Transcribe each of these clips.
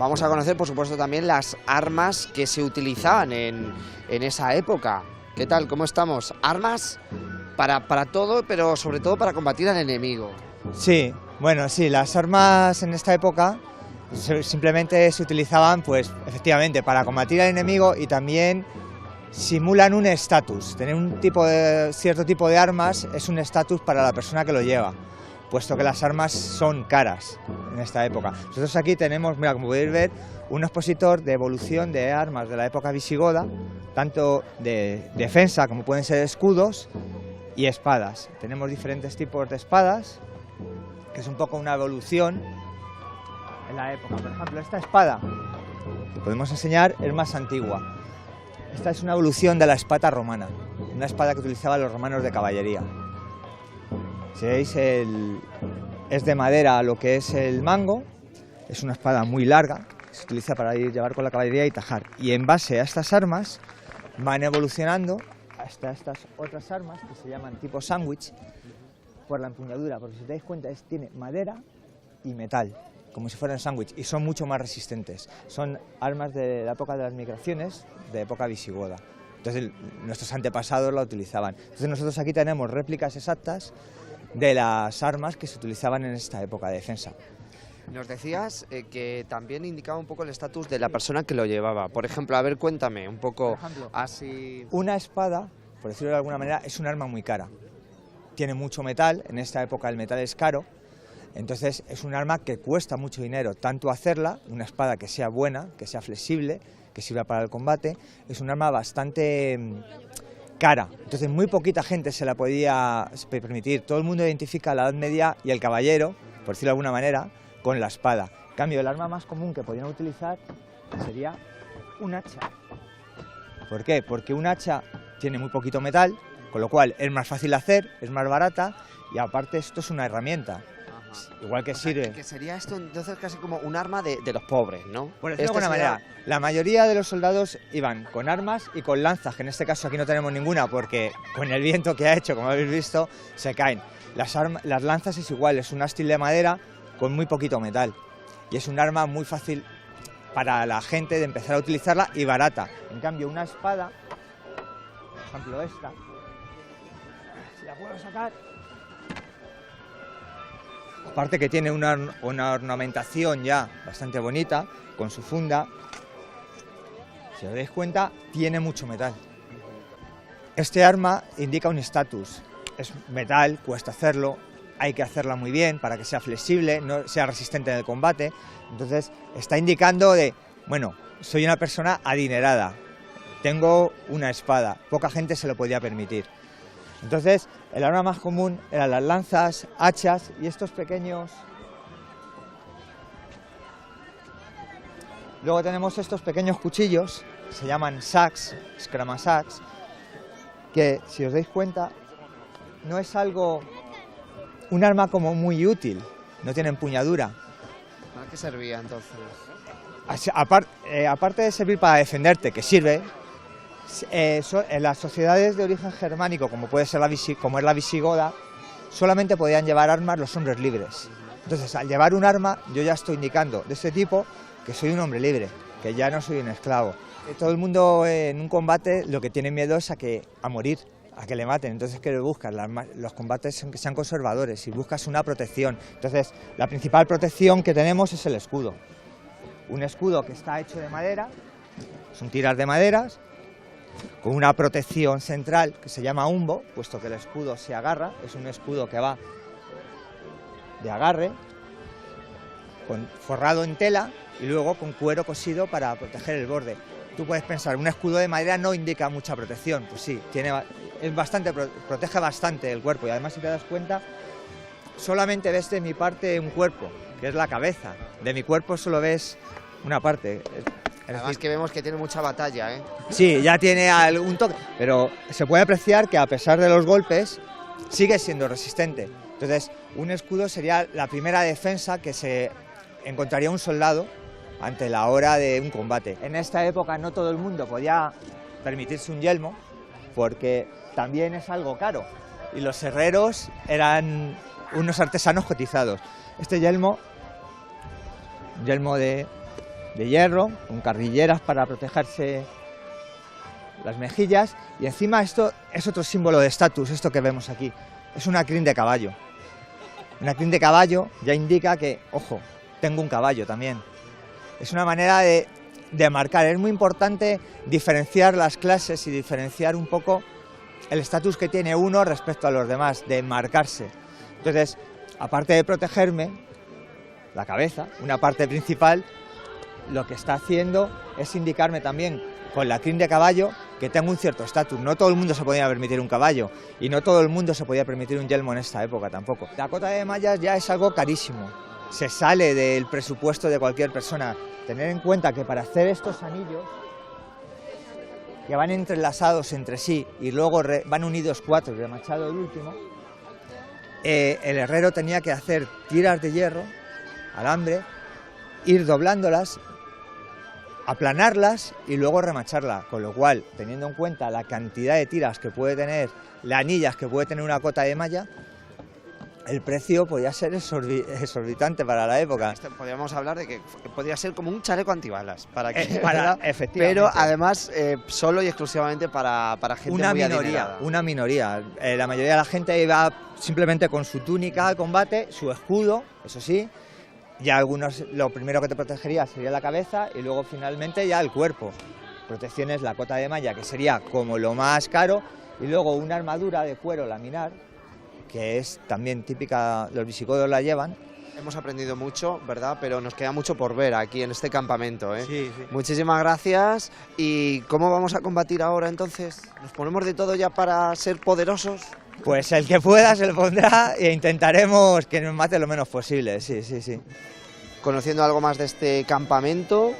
vamos a conocer, por supuesto, también las armas que se utilizaban en esa época. ¿Qué tal? ¿Cómo estamos? Armas para todo, pero sobre todo para combatir al enemigo. Sí, bueno, sí, las armas en esta época simplemente se utilizaban, pues, efectivamente, para combatir al enemigo y también simulan un estatus. Tener cierto tipo de armas es un estatus para la persona que lo lleva, puesto que las armas son caras en esta época. Nosotros aquí tenemos, mira, como podéis ver, un expositor de evolución de armas de la época visigoda, tanto de defensa como pueden ser escudos y espadas. Tenemos diferentes tipos de espadas, que es un poco una evolución en la época. Por ejemplo, esta espada que podemos enseñar es más antigua. Esta es una evolución de la espada romana, una espada que utilizaban los romanos de caballería. Si veis, es de madera lo que es el mango, es una espada muy larga, que se utiliza para llevar con la caballería y tajar. Y en base a estas armas van evolucionando hasta estas otras armas que se llaman tipo sándwich por la empuñadura, porque si os dais cuenta tiene madera y metal, como si fueran sándwich, y son mucho más resistentes. Son armas de la época de las migraciones, de época visigoda. Entonces nuestros antepasados la utilizaban. Entonces nosotros aquí tenemos réplicas exactas de las armas que se utilizaban en esta época de defensa. Nos decías que también indicaba un poco el estatus de la persona que lo llevaba. Por ejemplo, a ver, cuéntame un poco así. Una espada, por decirlo de alguna manera, es un arma muy cara. Tiene mucho metal, en esta época el metal es caro, entonces es un arma que cuesta mucho dinero, tanto hacerla, una espada que sea buena, que sea flexible, que sirva para el combate, es un arma bastante cara, entonces muy poquita gente se la podía permitir. Todo el mundo identifica la Edad Media y el caballero, por decirlo de alguna manera, con la espada. En cambio, el arma más común que podían utilizar sería un hacha. ¿Por qué? Porque un hacha tiene muy poquito metal, con lo cual es más fácil de hacer, es más barata y aparte esto es una herramienta. Igual que sirve. Que sería esto entonces casi como un arma de los pobres, ¿no? Por decirlo de alguna manera, la mayoría de los soldados iban con armas y con lanzas, que en este caso aquí no tenemos ninguna porque con el viento que ha hecho, como habéis visto, se caen. Las lanzas es igual, es un ástil de madera con muy poquito metal y es un arma muy fácil para la gente de empezar a utilizarla y barata. En cambio, una espada, por ejemplo esta, si la puedo sacar, aparte que tiene una ornamentación ya bastante bonita, con su funda, si os dais cuenta, tiene mucho metal. Este arma indica un estatus, es metal, cuesta hacerlo, hay que hacerla muy bien para que sea flexible, no sea resistente en el combate, entonces está indicando de, bueno, soy una persona adinerada, tengo una espada, poca gente se lo podía permitir. Entonces, el arma más común eran las lanzas, hachas y estos pequeños. Luego tenemos estos pequeños cuchillos, se llaman sacs, scramasacs, que si os dais cuenta, no es un arma como muy útil, no tiene empuñadura. ¿Para qué servía entonces? Aparte de servir para defenderte, que sirve, en las sociedades de origen germánico, como puede ser como es la visigoda, solamente podían llevar armas los hombres libres. Entonces, al llevar un arma, yo ya estoy indicando de este tipo que soy un hombre libre, que ya no soy un esclavo. Todo el mundo en un combate lo que tiene miedo es a morir, a que le maten. Entonces, ¿qué buscas? Los combates son que sean conservadores y buscas una protección. Entonces, la principal protección que tenemos es el escudo. Un escudo que está hecho de madera, son tiras de maderas, con una protección central que se llama umbo, puesto que el escudo se agarra, es un escudo que va de agarre, forrado en tela y luego con cuero cosido para proteger el borde. Tú puedes pensar, un escudo de madera no indica mucha protección, pues sí, protege bastante el cuerpo y además si te das cuenta, solamente ves de mi parte un cuerpo, que es la cabeza, de mi cuerpo solo ves una parte. Además que vemos que tiene mucha batalla, ¿eh? Sí, ya tiene algún toque, pero se puede apreciar que a pesar de los golpes sigue siendo resistente. Entonces, un escudo sería la primera defensa que se encontraría un soldado ante la hora de un combate. En esta época no todo el mundo podía permitirse un yelmo porque también es algo caro y los herreros eran unos artesanos cotizados. Este yelmo, un yelmo de de hierro, con carrilleras para protegerse las mejillas, y encima esto es otro símbolo de estatus, esto que vemos aquí, es una crin de caballo. Una crin de caballo ya indica que, ojo, tengo un caballo también. Es una manera de marcar, es muy importante diferenciar las clases y diferenciar un poco el estatus que tiene uno respecto a los demás, de marcarse. Entonces, aparte de protegerme la cabeza, una parte principal, lo que está haciendo es indicarme también con la crin de caballo que tengo un cierto estatus. No todo el mundo se podía permitir un caballo y no todo el mundo se podía permitir un yelmo en esta época tampoco. La cota de mallas ya es algo carísimo, se sale del presupuesto de cualquier persona. Tener en cuenta que para hacer estos anillos, que van entrelazados entre sí y luego van unidos 4 y remachado el último, el herrero tenía que hacer tiras de hierro, alambre, ir doblándolas, aplanarlas y luego remacharla, con lo cual, teniendo en cuenta la cantidad de tiras que puede tener, las anillas que puede tener una cota de malla, el precio podía ser exorbitante para la época. Podríamos hablar de que podría ser como un chaleco antibalas, efectivamente. Pero además solo y exclusivamente para gente muy adinerada. Una minoría. La mayoría de la gente iba simplemente con su túnica al combate, su escudo, eso sí. Ya algunos, lo primero que te protegería sería la cabeza y luego finalmente ya el cuerpo. Protecciones, la cota de malla, que sería como lo más caro, y luego una armadura de cuero laminar, que es también típica, los visigodos la llevan. Hemos aprendido mucho, ¿verdad? Pero nos queda mucho por ver aquí en este campamento, ¿eh? Sí, sí. Muchísimas gracias. ¿Y cómo vamos a combatir ahora entonces? ¿Nos ponemos de todo ya para ser poderosos? Pues el que pueda se lo pondrá e intentaremos que nos mate lo menos posible, sí, sí, sí. Conociendo algo más de este campamento,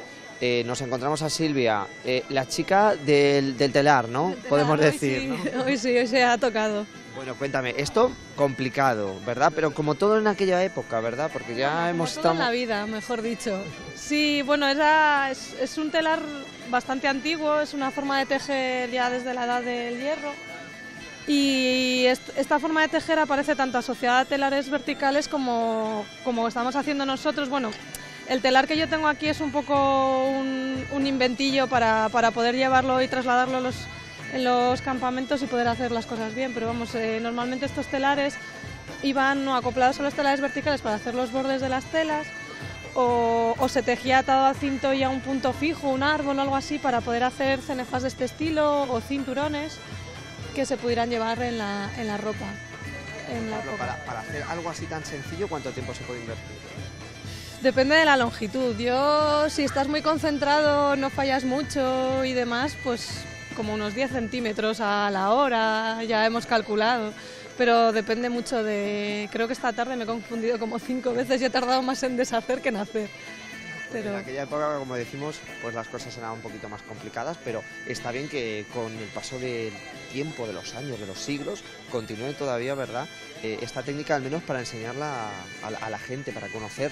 nos encontramos a Silvia, la chica del telar, ¿no? Telar, podemos hoy decir, sí, ¿no? Hoy se ha tocado. Bueno, cuéntame, esto complicado, ¿verdad? Pero como todo en aquella época, ¿verdad? Porque ya hemos Como todo estado... en la vida, mejor dicho. Sí, bueno, es un telar bastante antiguo, es una forma de tejer ya desde la edad del hierro. Y esta forma de tejer aparece tanto asociada a telares verticales como estamos haciendo nosotros. Bueno, el telar que yo tengo aquí es un poco un inventillo para poder llevarlo y trasladarlo en los campamentos y poder hacer las cosas bien, pero vamos, normalmente estos telares iban acoplados a los telares verticales para hacer los bordes de las telas o se tejía atado a cinto y a un punto fijo, un árbol o algo así, para poder hacer cenefas de este estilo o cinturones que se pudieran llevar en la ropa. Para hacer algo así tan sencillo, ¿cuánto tiempo se puede invertir? Depende de la longitud. Yo, si estás muy concentrado, no fallas mucho y demás, pues como unos 10 centímetros a la hora, ya hemos calculado. Pero depende mucho de... Creo que esta tarde me he confundido como 5 veces y he tardado más en deshacer que en hacer. Pero... En aquella época, como decimos, pues las cosas eran un poquito más complicadas, pero está bien que con el paso del tiempo, de los años, de los siglos, continúe todavía, ¿verdad? Esta técnica, al menos para enseñarla a la gente, para conocer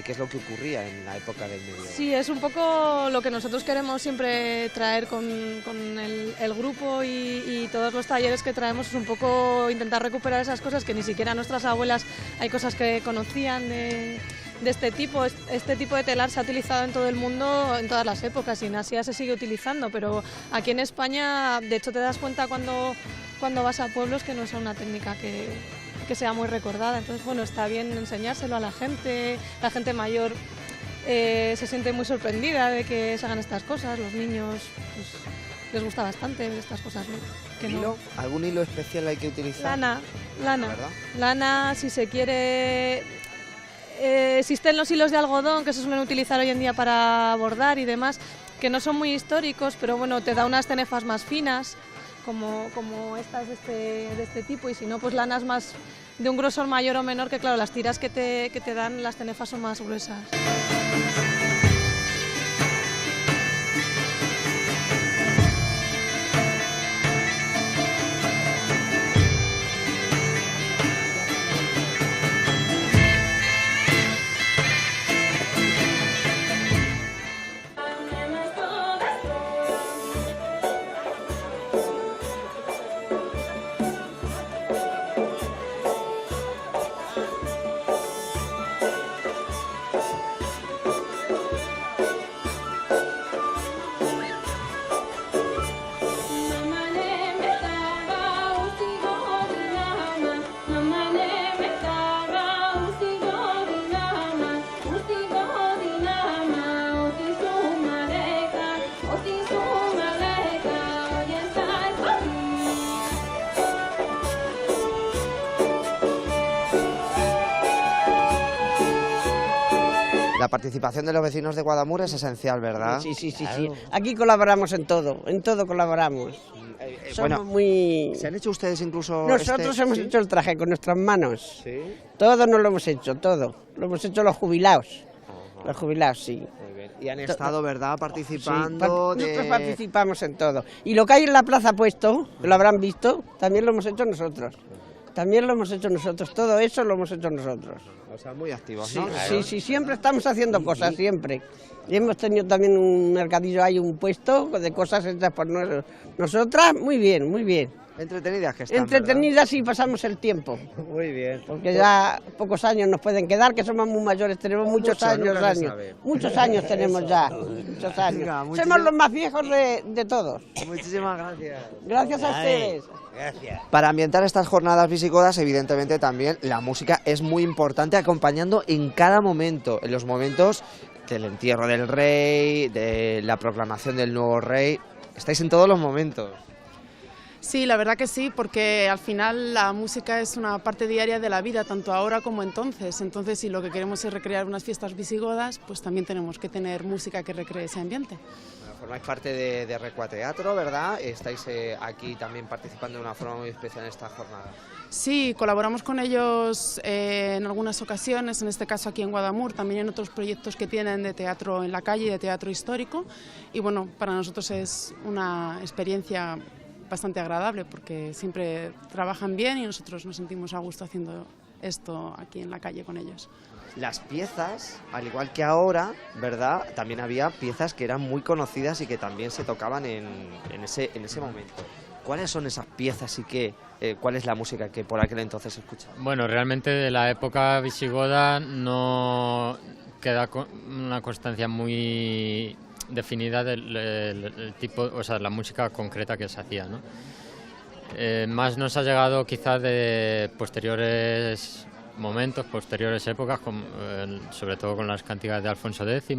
qué es lo que ocurría en la época del medievo. Sí, es un poco lo que nosotros queremos siempre traer con el grupo y todos los talleres que traemos, es un poco intentar recuperar esas cosas que ni siquiera nuestras abuelas hay cosas que conocían de este tipo. Este tipo de telar se ha utilizado en todo el mundo en todas las épocas y en Asia se sigue utilizando, pero aquí en España, de hecho, te das cuenta cuando vas a pueblos que no es una técnica que sea muy recordada. Entonces, bueno, está bien enseñárselo a la gente mayor se siente muy sorprendida de que se hagan estas cosas, los niños pues, les gusta bastante ver estas cosas, ¿no? ¿Hilo? ¿Algún hilo especial hay que utilizar? Lana, ¿verdad? lana, si se quiere... existen los hilos de algodón que se suelen utilizar hoy en día para bordar y demás, que no son muy históricos, pero bueno, te da unas cenefas más finas, como estas de este tipo, y si no, pues lanas más de un grosor mayor o menor, que claro, las tiras que te dan las cenefas son más gruesas. La participación de los vecinos de Guadamur es esencial, ¿verdad? Sí, sí, sí, Claro. sí. Aquí colaboramos en todo colaboramos. Somos Bueno, muy... ¿se han hecho ustedes incluso Nosotros hemos ¿sí? hecho el traje con nuestras manos. Sí. Todo nos lo hemos hecho, todo. Lo hemos hecho los jubilados. Ajá. Los jubilados, sí. Muy bien. Y han estado, ¿verdad?, participando Nosotros participamos en todo. Y lo que hay en la plaza puesto, que lo habrán visto, también lo hemos hecho nosotros. También lo hemos hecho nosotros. Todo eso lo hemos hecho nosotros. O sea, muy activos, Sí, ¿no? sí, sí, siempre estamos haciendo cosas, siempre. Y hemos tenido también un mercadillo, hay un puesto de cosas hechas por nosotras, muy bien, muy bien. Entretenidas que están, Entretenidas y pasamos el tiempo. ¿verdad? Muy bien. Porque ya pocos años nos pueden quedar, que somos muy mayores, tenemos muchos Mucho, años, nunca se sabe. muchos años tenemos ya, muchos años. Venga, Somos los más viejos de todos. Muchísimas gracias. Gracias a ustedes. Para ambientar estas jornadas visigodas, evidentemente también la música es muy importante, acompañando en cada momento, en los momentos del entierro del rey, de la proclamación del nuevo rey. Estáis en todos los momentos. Sí, la verdad que sí, porque al final la música es una parte diaria de la vida, tanto ahora como entonces. Entonces, si lo que queremos es recrear unas fiestas visigodas, pues también tenemos que tener música que recree ese ambiente. Bueno, formáis parte de Recuateatro, ¿verdad? Estáis aquí también participando de una forma muy especial en esta jornada. Sí, colaboramos con ellos en algunas ocasiones, en este caso aquí en Guadamur, también en otros proyectos que tienen de teatro en la calle, de teatro histórico. Y bueno, para nosotros es una experiencia bastante agradable porque siempre trabajan bien y nosotros nos sentimos a gusto haciendo esto aquí en la calle con ellos. Las piezas, al igual que ahora, ¿verdad?, también había piezas que eran muy conocidas y que también se tocaban en ese momento. ¿Cuáles son esas piezas y cuál es la música que por aquel entonces se escuchaba? Bueno, realmente de la época visigoda no queda una constancia muy definida del tipo, o sea, la música concreta que se hacía, ¿no? Más nos ha llegado quizás de posteriores momentos, posteriores épocas, sobre todo con las cantigas de Alfonso X.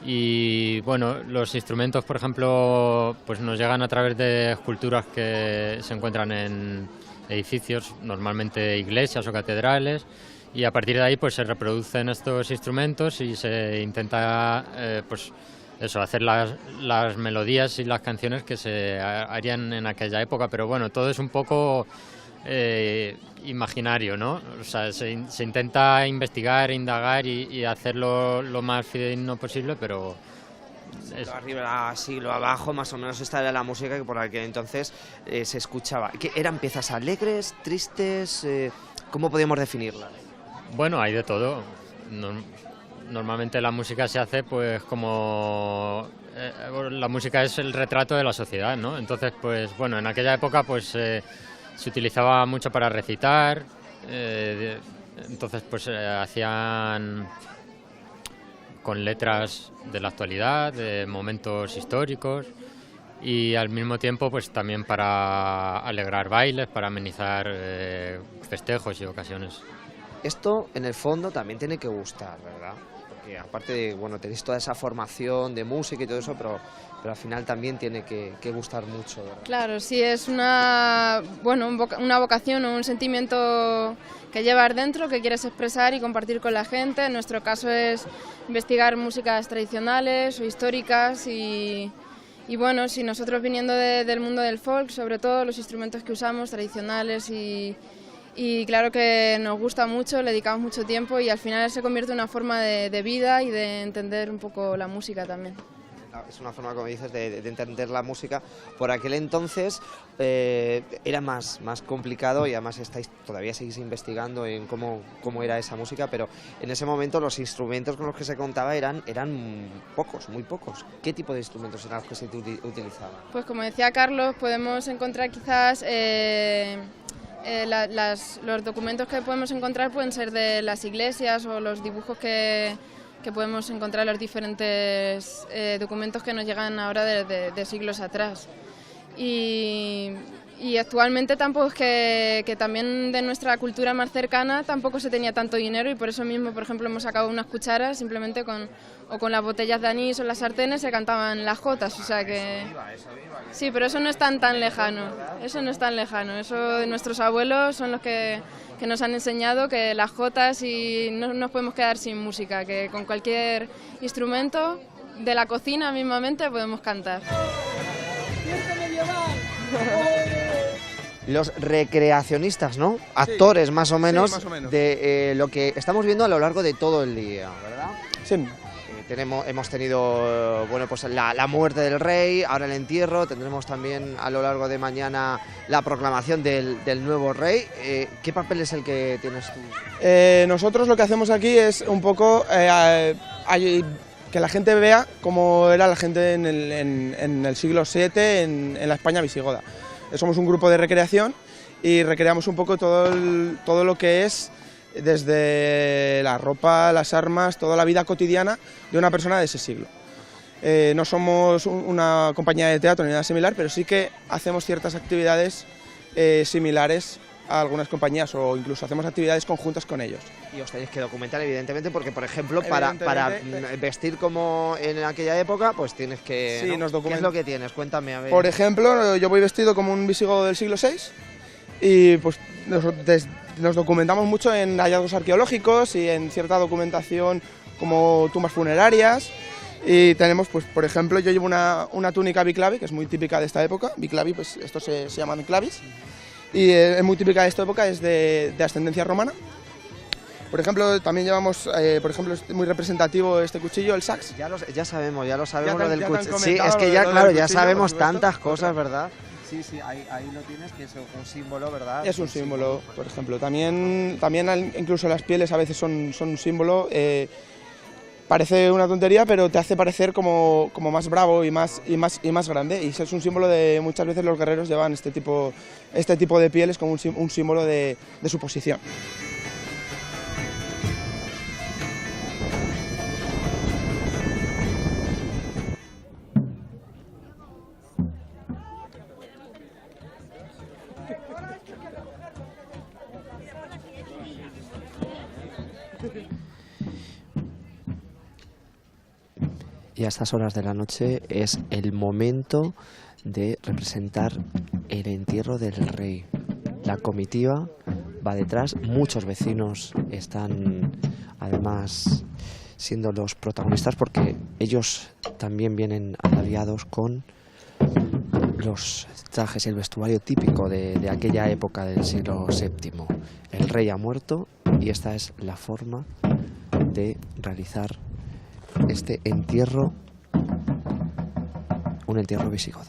Y bueno, los instrumentos, por ejemplo, pues nos llegan a través de esculturas que se encuentran en edificios, normalmente iglesias o catedrales, y a partir de ahí pues se reproducen estos instrumentos y se intenta pues eso, hacer las melodías y las canciones que se harían en aquella época, pero bueno, todo es un poco imaginario, ¿no? O sea, se intenta investigar, indagar y hacerlo lo más fidedigno posible, pero... Siglo arriba, siglo abajo, más o menos esta era la música que por aquel entonces se escuchaba. ¿Qué, eran piezas alegres, tristes? ¿Cómo podríamos definirlas? Bueno, hay de todo. Normalmente la música se hace pues como... la música es el retrato de la sociedad, ¿no? Entonces, pues bueno, en aquella época pues se utilizaba mucho para recitar, entonces pues hacían con letras de la actualidad, de momentos históricos y al mismo tiempo pues también para alegrar bailes, para amenizar festejos y ocasiones. Esto en el fondo también tiene que gustar, ¿verdad? Porque aparte de, bueno, tenéis toda esa formación de música y todo eso, pero al final también tiene que gustar mucho, ¿verdad? Claro, sí, es una vocación o un sentimiento que llevas dentro, que quieres expresar y compartir con la gente. En nuestro caso es investigar músicas tradicionales o históricas y bueno, si nosotros viniendo del mundo del folk, sobre todo los instrumentos que usamos tradicionales y claro que nos gusta mucho, le dedicamos mucho tiempo y al final se convierte en una forma de vida y de entender un poco la música también. Es una forma, como dices, de entender la música. Por aquel entonces era más complicado y además todavía seguís investigando en cómo era esa música, pero en ese momento los instrumentos con los que se contaba eran pocos, muy pocos. ¿Qué tipo de instrumentos eran los que se utilizaban? Pues como decía Carlos, podemos encontrar quizás... los documentos que podemos encontrar pueden ser de las iglesias o los dibujos que podemos encontrar en los diferentes documentos que nos llegan ahora de siglos atrás. Y Y actualmente tampoco es que también de nuestra cultura más cercana tampoco se tenía tanto dinero y por eso mismo, por ejemplo, hemos sacado unas cucharas simplemente con las botellas de anís o las sartenes se cantaban las jotas, o sea que... Sí, pero eso no es tan lejano, eso no es tan lejano, eso de nuestros abuelos son los que nos han enseñado que las jotas y no nos podemos quedar sin música, que con cualquier instrumento de la cocina mismamente podemos cantar. Los recreacionistas, ¿no? Actores más o menos, más o menos. De lo que estamos viendo a lo largo de todo el día, ¿verdad? Sí. Hemos tenido bueno, pues la muerte del rey, ahora el entierro, tendremos también a lo largo de mañana la proclamación del nuevo rey. ¿Qué papel es el que tienes tú? Nosotros lo que hacemos aquí es un poco que la gente vea cómo era la gente en el siglo VII en la España visigoda. Somos un grupo de recreación y recreamos un poco todo lo que es desde la ropa, las armas, toda la vida cotidiana de una persona de ese siglo. No somos una compañía de teatro ni nada similar, pero sí que hacemos ciertas actividades similares a algunas compañías o incluso hacemos actividades conjuntas con ellos. Y os tenéis que documentar, evidentemente, porque, por ejemplo, para vestir como en aquella época, pues tienes que... Sí, ¿no? ¿Qué es lo que tienes? Cuéntame, a ver. Por ejemplo, yo voy vestido como un visigodo del siglo VI y pues nos documentamos mucho en hallazgos arqueológicos y en cierta documentación como tumbas funerarias. Y tenemos, pues, por ejemplo, yo llevo una túnica biclavi, que es muy típica de esta época. Biclavi, pues esto se llama biclavis. Y es muy típica de esta época, es de ascendencia romana. Por ejemplo, también llevamos, por ejemplo, es muy representativo este cuchillo, el sax. Ya sabemos lo del cuchillo. Sí, comentado es que ya, lo claro, del ya cuchillo, sabemos por supuesto. tantas cosas, ¿verdad? Sí, ahí lo tienes, que es un símbolo, ¿verdad? Es un símbolo, por ejemplo. También incluso las pieles a veces son un símbolo. Parece una tontería, pero te hace parecer como más bravo y más grande. Y es un símbolo de muchas veces los guerreros llevan este tipo de pieles como un símbolo de su posición. Y a estas horas de la noche es el momento de representar el entierro del rey. La comitiva va detrás, muchos vecinos están además siendo los protagonistas porque ellos también vienen ataviados con los trajes y el vestuario típico de aquella época del siglo VII. El rey ha muerto y esta es la forma de realizar este entierro, un entierro visigodo.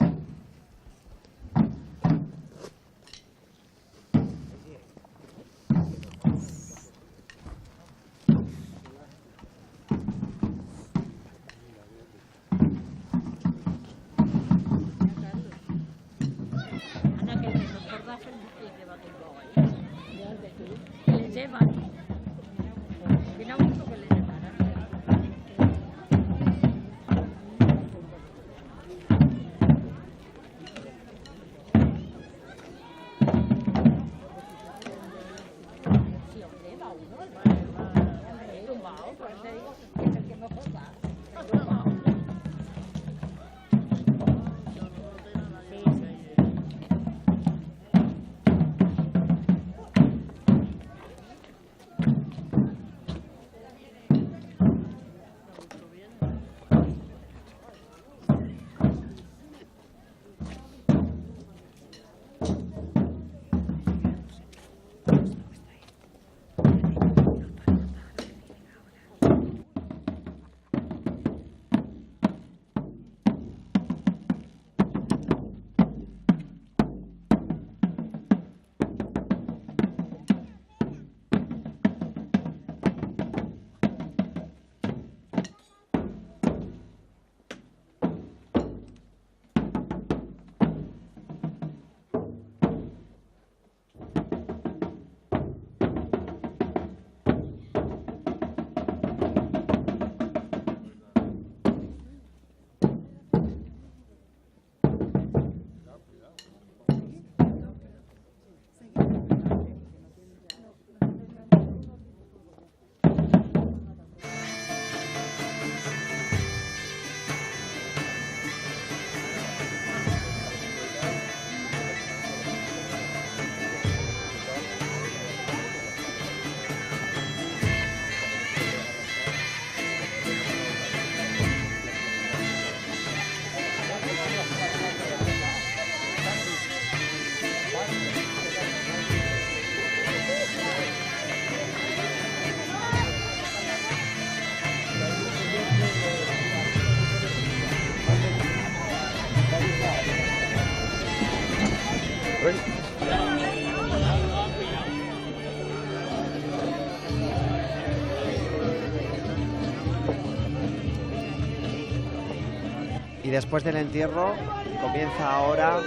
Y después del entierro comienza ahora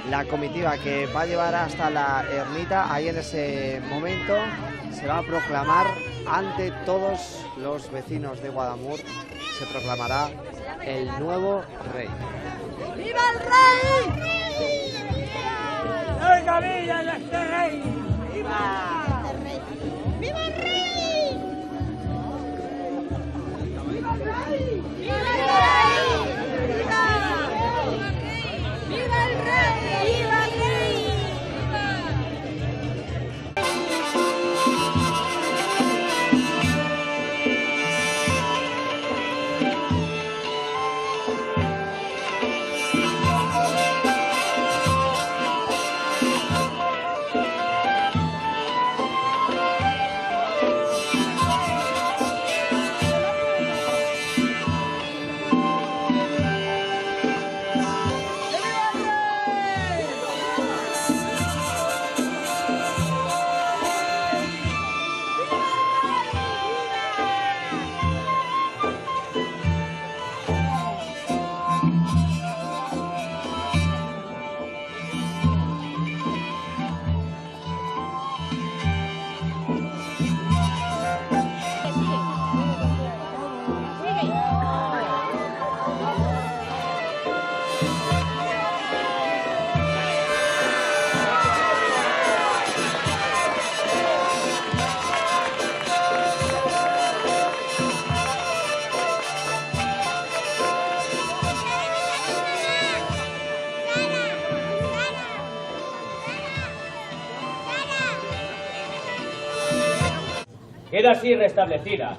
la comitiva que va a llevar hasta la ermita. Ahí en ese momento se va a proclamar ante todos los vecinos de Guadamur, se proclamará el nuevo rey. ¡Viva el rey! ¡Larga vida de este rey! ¡Viva! ¡Viva el rey! ¡Viva el rey! ¡Viva el rey! ¡Viva! ¡Viva el rey! ¡Viva el rey! Queda así restablecida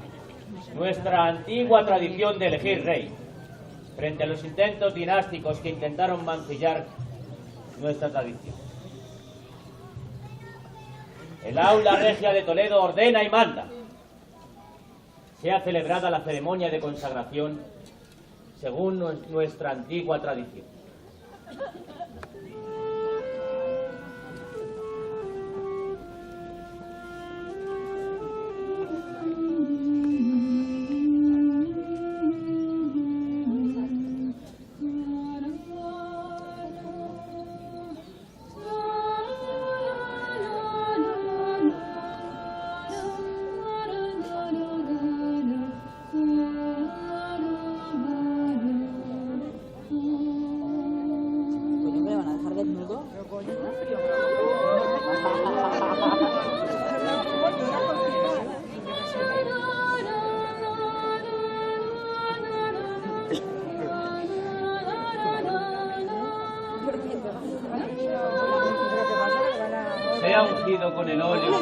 nuestra antigua tradición de elegir rey, frente a los intentos dinásticos que intentaron mancillar nuestra tradición. El aula regia de Toledo ordena y manda. Sea celebrada la ceremonia de consagración según nuestra antigua tradición. Sea ungido con el óleo.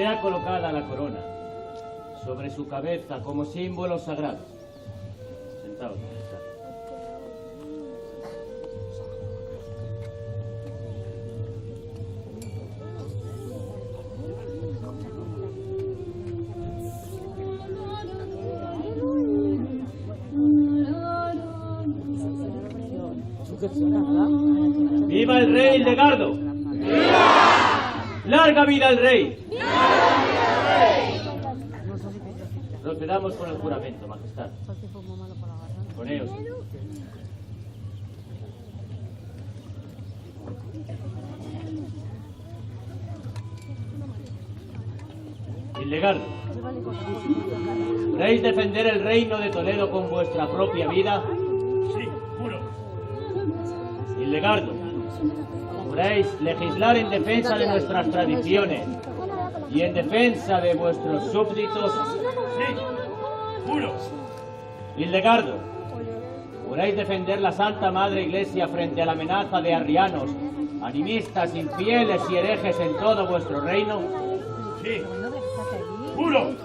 sea colocada la corona sobre su cabeza como símbolo sagrado. Sentaos. ¡Viva el rey Hildegardo! ¡Viva! ¡Larga vida al rey! Procedamos con el juramento, majestad. Poneos. Hildegardo, ¿juráis defender el reino de Toledo con vuestra propia vida? Sí, juro. Hildegardo, ¿juráis legislar en defensa de nuestras tradiciones y en defensa de vuestros súbditos? Sí, juro. Hildegardo, ¿juráis defender la Santa Madre Iglesia frente a la amenaza de arrianos, animistas, infieles y herejes en todo vuestro reino? Sí, juro.